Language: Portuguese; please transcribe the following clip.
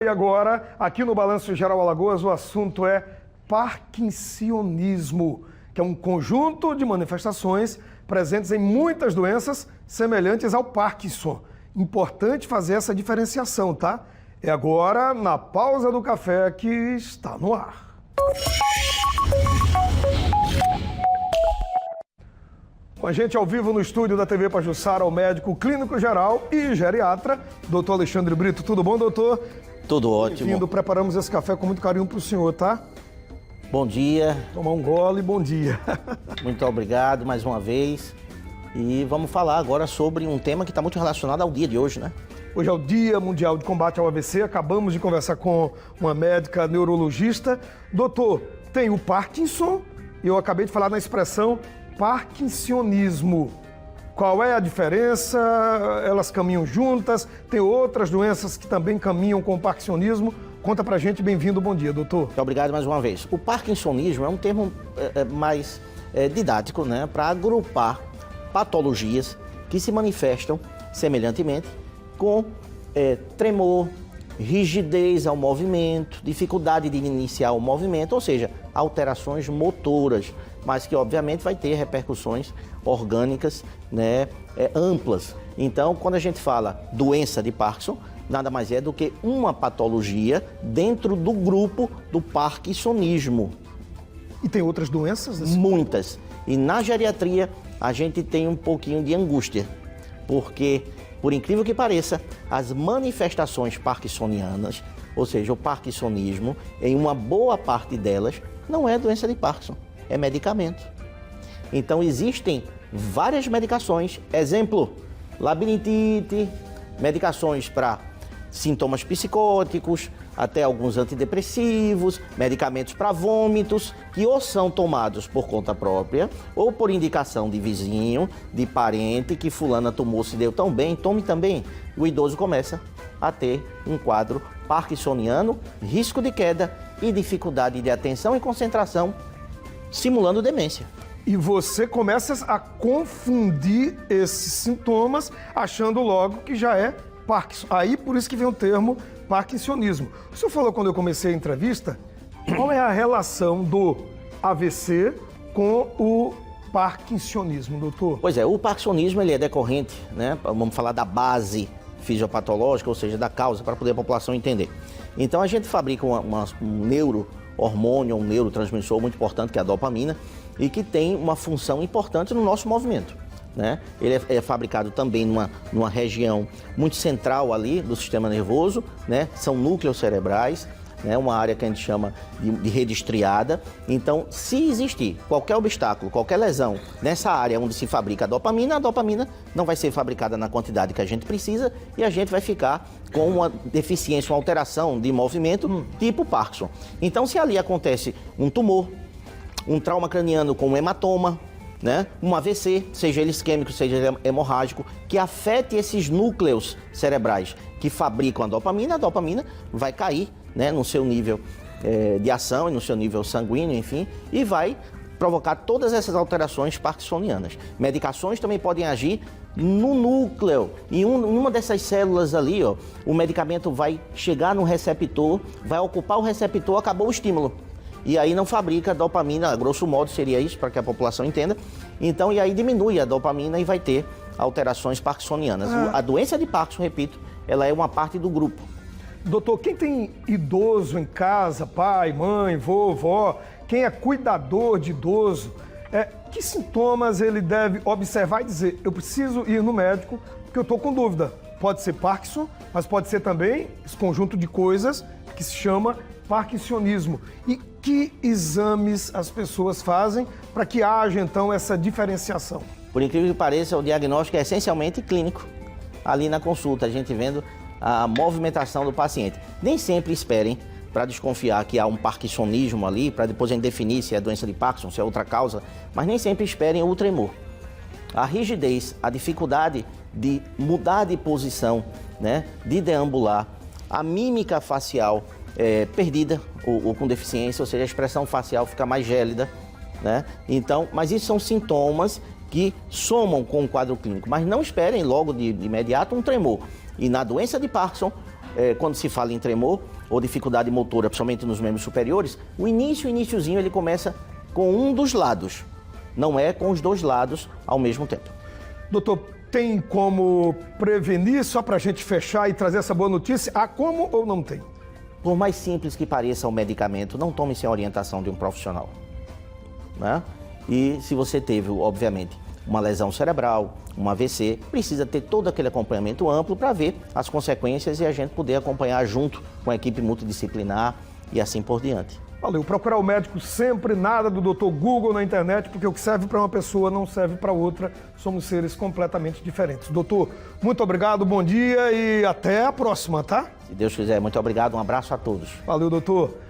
E agora, aqui no Balanço Geral Alagoas, o assunto é parkinsonismo, que é um conjunto de manifestações presentes em muitas doenças semelhantes ao Parkinson. Importante fazer essa diferenciação, tá? É agora, na pausa do café, que está no ar. Com a gente ao vivo no estúdio da TV Pajuçara, o médico clínico geral e geriatra, doutor Alexandre Brito. Tudo bom, doutor? Tudo ótimo. Bem-vindo, preparamos esse café com muito carinho para o senhor, tá? Bom dia. Tomar um gole, bom dia. Muito obrigado mais uma vez. E vamos falar agora sobre um tema que está muito relacionado ao dia de hoje, né? Hoje é o Dia Mundial de Combate ao AVC. Acabamos de conversar com uma médica neurologista. Doutor, tem o Parkinson e eu acabei de falar na expressão parkinsonismo. Qual é a diferença? Elas caminham juntas? Tem outras doenças que também caminham com o parkinsonismo? Conta pra gente. Bem-vindo, bom dia, doutor. Muito obrigado mais uma vez. O parkinsonismo é um termo mais didático, né, para agrupar patologias que se manifestam semelhantemente com tremor, rigidez ao movimento, dificuldade de iniciar o movimento, ou seja, alterações motoras, mas que obviamente vai ter repercussões orgânicas, né, amplas. Então, quando a gente fala doença de Parkinson, nada mais é do que uma patologia dentro do grupo do parkinsonismo. E tem outras doenças? Muitas. E na geriatria a gente tem um pouquinho de angústia, porque, por incrível que pareça, as manifestações parkinsonianas, ou seja, o parkinsonismo, em uma boa parte delas, não é doença de Parkinson, é medicamento. Então existem várias medicações, exemplo, labirintite, medicações para sintomas psicóticos, até alguns antidepressivos, medicamentos para vômitos, que ou são tomados por conta própria, ou por indicação de vizinho, de parente, que fulana tomou, se deu tão bem, tome também. O idoso começa a ter um quadro parkinsoniano, risco de queda e dificuldade de atenção e concentração, simulando demência. E você começa a confundir esses sintomas, achando logo que já é Parkinson. Aí, por isso que vem o termo parkinsonismo. O senhor falou quando eu comecei a entrevista, qual é a relação do AVC com o parkinsonismo, doutor? Pois é, o parkinsonismo ele é decorrente, né? Vamos falar da base fisiopatológica, ou seja, da causa, para poder a população entender. Então, a gente fabrica um neurohormônio, um neurotransmissor muito importante, que é a dopamina, e que tem uma função importante no nosso movimento, né? Ele é fabricado também numa região muito central ali do sistema nervoso, né? São núcleos cerebrais, né? Uma área que a gente chama de rede estriada. Então, se existir qualquer obstáculo, qualquer lesão nessa área onde se fabrica a dopamina não vai ser fabricada na quantidade que a gente precisa e a gente vai ficar com uma deficiência, uma alteração de movimento tipo Parkinson. Então, se ali acontece um tumor, um trauma craniano com um hematoma, né? Um AVC, seja ele isquêmico, seja ele hemorrágico, que afete esses núcleos cerebrais que fabricam a dopamina vai cair, né, no seu nível de ação e no seu nível sanguíneo, enfim, e vai provocar todas essas alterações parkinsonianas. Medicações também podem agir no núcleo, e uma dessas células ali, ó, o medicamento vai chegar no receptor, vai ocupar o receptor, acabou o estímulo. E aí não fabrica dopamina, a grosso modo seria isso, para que a população entenda. Então, e aí diminui a dopamina e vai ter alterações parkinsonianas. A doença de Parkinson, repito, ela é uma parte do grupo. Doutor, quem tem idoso em casa, pai, mãe, vovó, quem é cuidador de idoso, que sintomas ele deve observar e dizer, eu preciso ir no médico porque eu estou com dúvida. Pode ser Parkinson, mas pode ser também esse conjunto de coisas que se chama parkinsonismo. E que exames as pessoas fazem para que haja, então, essa diferenciação? Por incrível que pareça, o diagnóstico é essencialmente clínico. Ali na consulta, a gente vendo a movimentação do paciente. Nem sempre esperem para desconfiar que há um parkinsonismo ali, para depois a gente definir se é doença de Parkinson, se é outra causa, mas nem sempre esperem o tremor. A rigidez, a dificuldade de mudar de posição, né, de deambular, a mímica facial perdida ou com deficiência, ou seja, a expressão facial fica mais gélida, né? Então, mas isso são sintomas que somam com o quadro clínico, mas não esperem logo de imediato um tremor. E na doença de Parkinson, quando se fala em tremor ou dificuldade motora, principalmente nos membros superiores, o iniciozinho ele começa com um dos lados, não é com os dois lados ao mesmo tempo. Doutor, tem como prevenir, só para a gente fechar e trazer essa boa notícia? Há como ou não tem? Por mais simples que pareça o medicamento, não tome sem a orientação de um profissional, né? E se você teve, obviamente, uma lesão cerebral, um AVC, precisa ter todo aquele acompanhamento amplo para ver as consequências e a gente poder acompanhar junto com a equipe multidisciplinar e assim por diante. Valeu, procurar o médico sempre, nada do Dr. Google na internet, porque o que serve para uma pessoa não serve para outra, somos seres completamente diferentes. Doutor, muito obrigado, bom dia e até a próxima, tá? Se Deus quiser, muito obrigado, um abraço a todos. Valeu, doutor.